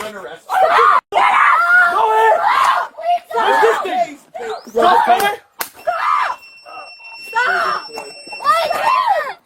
under arrest. Go ahead! Stop! Stop!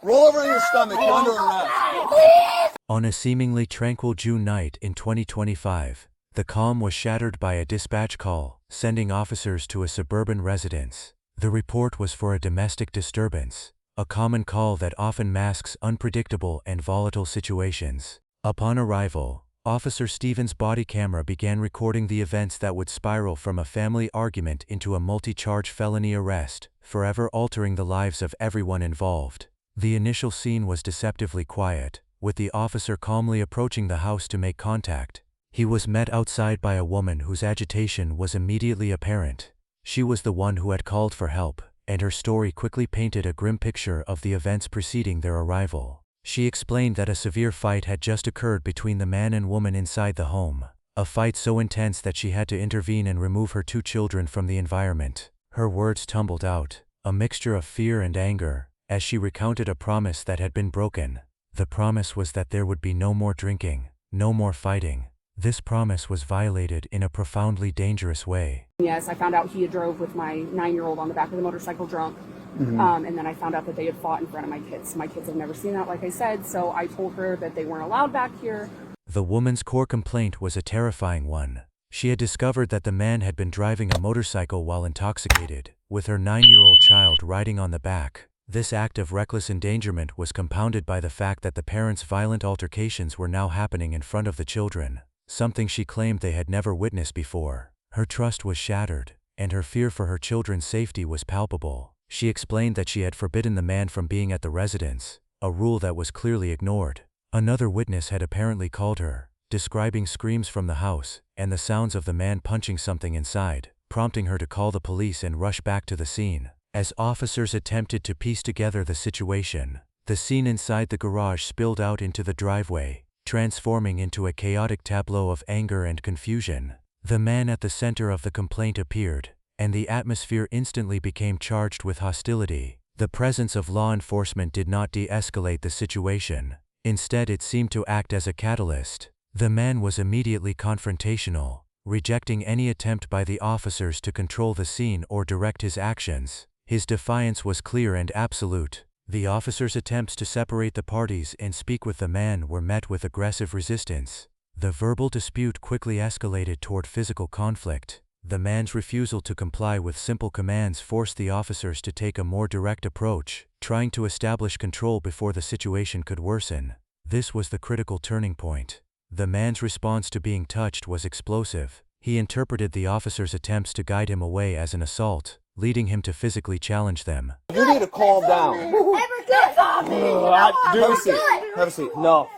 Roll over on your stomach. You're under arrest. On a seemingly tranquil June night in 2025, the calm was shattered by a dispatch call, sending officers to a suburban residence. The report was for a domestic disturbance, a common call that often masks unpredictable and volatile situations. Upon arrival, Officer Stevens' body camera began recording the events that would spiral from a family argument into a multi-charge felony arrest, forever altering the lives of everyone involved. The initial scene was deceptively quiet, with the officer calmly approaching the house to make contact. He was met outside by a woman whose agitation was immediately apparent. She was the one who had called for help, and her story quickly painted a grim picture of the events preceding their arrival. She explained that a severe fight had just occurred between the man and woman inside the home, a fight so intense that she had to intervene and remove her 2 children from the environment. Her words tumbled out, a mixture of fear and anger, as she recounted a promise that had been broken. The promise was that there would be no more drinking, no more fighting. This promise was violated in a profoundly dangerous way. Yes, I found out he had drove with my 9-year-old on the back of the motorcycle drunk. And then I found out that they had fought in front of my kids. My kids have never seen that, like I said, so I told her that they weren't allowed back here. The woman's core complaint was a terrifying one. She had discovered that the man had been driving a motorcycle while intoxicated, with her 9-year-old child riding on the back. This act of reckless endangerment was compounded by the fact that the parents' violent altercations were now happening in front of the children, something she claimed they had never witnessed before. Her trust was shattered, and her fear for her children's safety was palpable. She explained that she had forbidden the man from being at the residence, a rule that was clearly ignored. Another witness had apparently called her, describing screams from the house and the sounds of the man punching something inside, prompting her to call the police and rush back to the scene. As officers attempted to piece together the situation, the scene inside the garage spilled out into the driveway, transforming into a chaotic tableau of anger and confusion. The man at the center of the complaint appeared, and the atmosphere instantly became charged with hostility. The presence of law enforcement did not de-escalate the situation. Instead, it seemed to act as a catalyst. The man was immediately confrontational, rejecting any attempt by the officers to control the scene or direct his actions. His defiance was clear and absolute. The officers' attempts to separate the parties and speak with the man were met with aggressive resistance. The verbal dispute quickly escalated toward physical conflict. The man's refusal to comply with simple commands forced the officers to take a more direct approach, trying to establish control before the situation could worsen. This was the critical turning point. The man's response to being touched was explosive. He interpreted the officers' attempts to guide him away as an assault, leading him to physically challenge them. You need to calm down. Have a seat. Have a seat. No,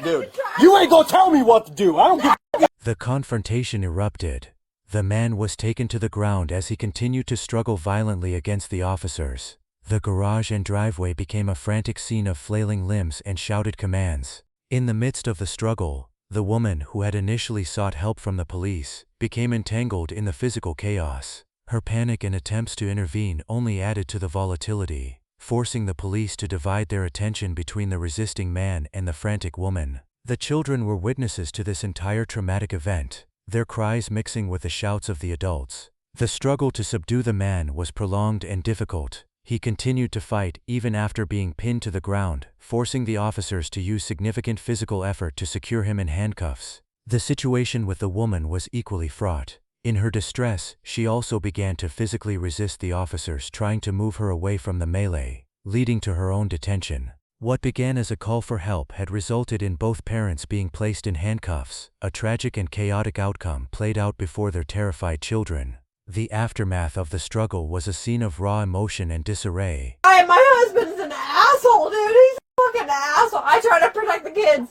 Dude. you ain't gonna tell me what to do. I don't give. The confrontation erupted. The man was taken to the ground as he continued to struggle violently against the officers. The garage and driveway became a frantic scene of flailing limbs and shouted commands. In the midst of the struggle, the woman, who had initially sought help from the police, became entangled in the physical chaos. Her panic and attempts to intervene only added to the volatility, forcing the police to divide their attention between the resisting man and the frantic woman. The children were witnesses to this entire traumatic event, their cries mixing with the shouts of the adults. The struggle to subdue the man was prolonged and difficult. He continued to fight even after being pinned to the ground, forcing the officers to use significant physical effort to secure him in handcuffs. The situation with the woman was equally fraught. In her distress, she also began to physically resist the officers trying to move her away from the melee, leading to her own detention. What began as a call for help had resulted in both parents being placed in handcuffs. A tragic and chaotic outcome played out before their terrified children. The aftermath of the struggle was a scene of raw emotion and disarray. My husband's an asshole, dude. He's a fucking asshole. I try to protect the kids.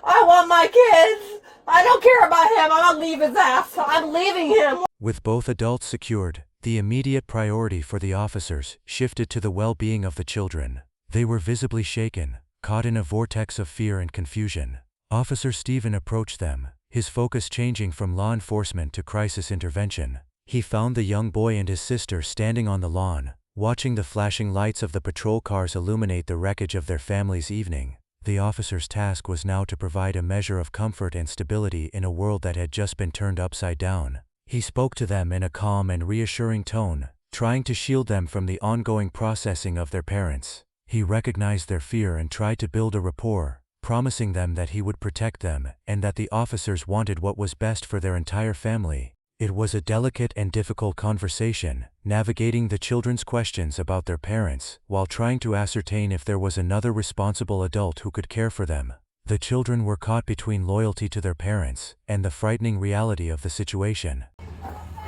I want my kids. I don't care about him. I'm gonna leave his ass. I'm leaving him. With both adults secured, the immediate priority for the officers shifted to the well-being of the children. They were visibly shaken, caught in a vortex of fear and confusion. Officer Stephen approached them, his focus changing from law enforcement to crisis intervention. He found the young boy and his sister standing on the lawn, watching the flashing lights of the patrol cars illuminate the wreckage of their family's evening. The officer's task was now to provide a measure of comfort and stability in a world that had just been turned upside down. He spoke to them in a calm and reassuring tone, trying to shield them from the ongoing processing of their parents. He recognized their fear and tried to build a rapport, promising them that he would protect them and that the officers wanted what was best for their entire family. It was a delicate and difficult conversation, navigating the children's questions about their parents while trying to ascertain if there was another responsible adult who could care for them. The children were caught between loyalty to their parents and the frightening reality of the situation.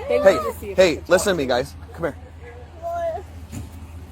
They Hey, wanted to see if hey, they could listen talk. to me, guys. Come here.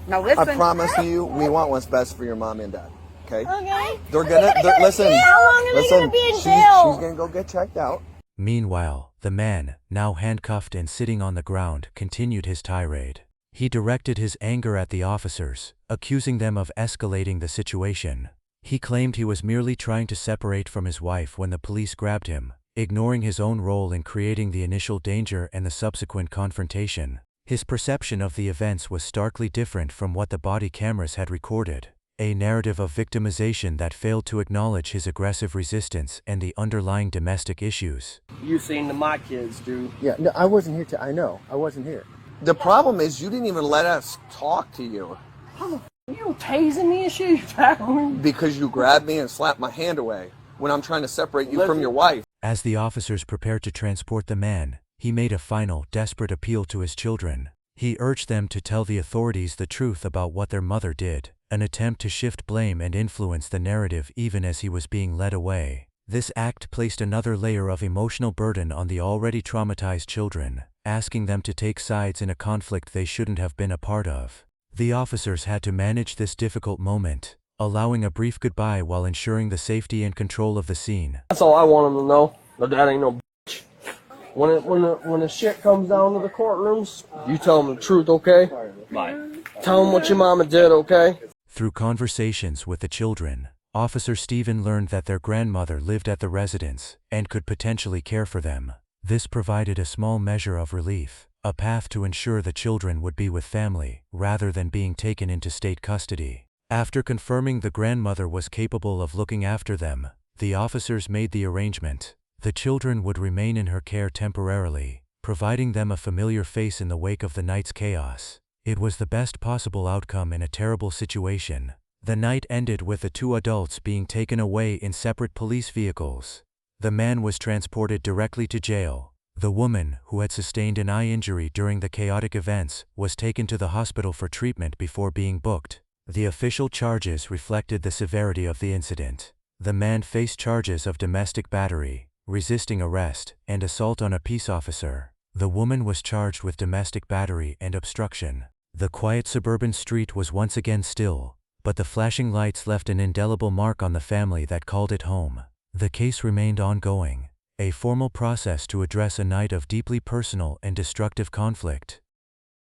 Now listen. I promise you, we want what's best for your mom and dad. Okay? Okay. Listen. How long are they Listen. gonna be in She's jail? gonna go get checked out. Meanwhile, the man, now handcuffed and sitting on the ground, continued his tirade. He directed his anger at the officers, accusing them of escalating the situation. He claimed he was merely trying to separate from his wife when the police grabbed him, ignoring his own role in creating the initial danger and the subsequent confrontation. His perception of the events was starkly different from what the body cameras had recorded. A narrative of victimization that failed to acknowledge his aggressive resistance and the underlying domestic issues. You seen my kids, dude. Yeah, no, I wasn't here. I know, I wasn't here. The problem is you didn't even let us talk to you You tasing me and shit? You tackling me? because you grabbed me and slapped my hand away when I'm trying to separate you from Listen. your wife. As the officers prepared to transport the man, he made a final, desperate appeal to his children. He urged them to tell the authorities the truth about what their mother did, an attempt to shift blame and influence the narrative even as he was being led away. This act placed another layer of emotional burden on the already traumatized children, asking them to take sides in a conflict they shouldn't have been a part of. The officers had to manage this difficult moment, allowing a brief goodbye while ensuring the safety and control of the scene. That's all I want them to know. My dad ain't no bitch. When the shit comes down to the courtrooms, you tell them the truth, okay? Bye. Tell them what your mama did, okay? Through conversations with the children, Officer Stephen learned that their grandmother lived at the residence and could potentially care for them. This provided a small measure of relief, a path to ensure the children would be with family rather than being taken into state custody. After confirming the grandmother was capable of looking after them, the officers made the arrangement. The children would remain in her care temporarily, providing them a familiar face in the wake of the night's chaos. It was the best possible outcome in a terrible situation. The night ended with the two adults being taken away in separate police vehicles. The man was transported directly to jail. The woman, who had sustained an eye injury during the chaotic events, was taken to the hospital for treatment before being booked. The official charges reflected the severity of the incident. The man faced charges of domestic battery, resisting arrest, and assault on a peace officer. The woman was charged with domestic battery and obstruction. The quiet suburban street was once again still, but the flashing lights left an indelible mark on the family that called it home. The case remained ongoing, a formal process to address a night of deeply personal and destructive conflict.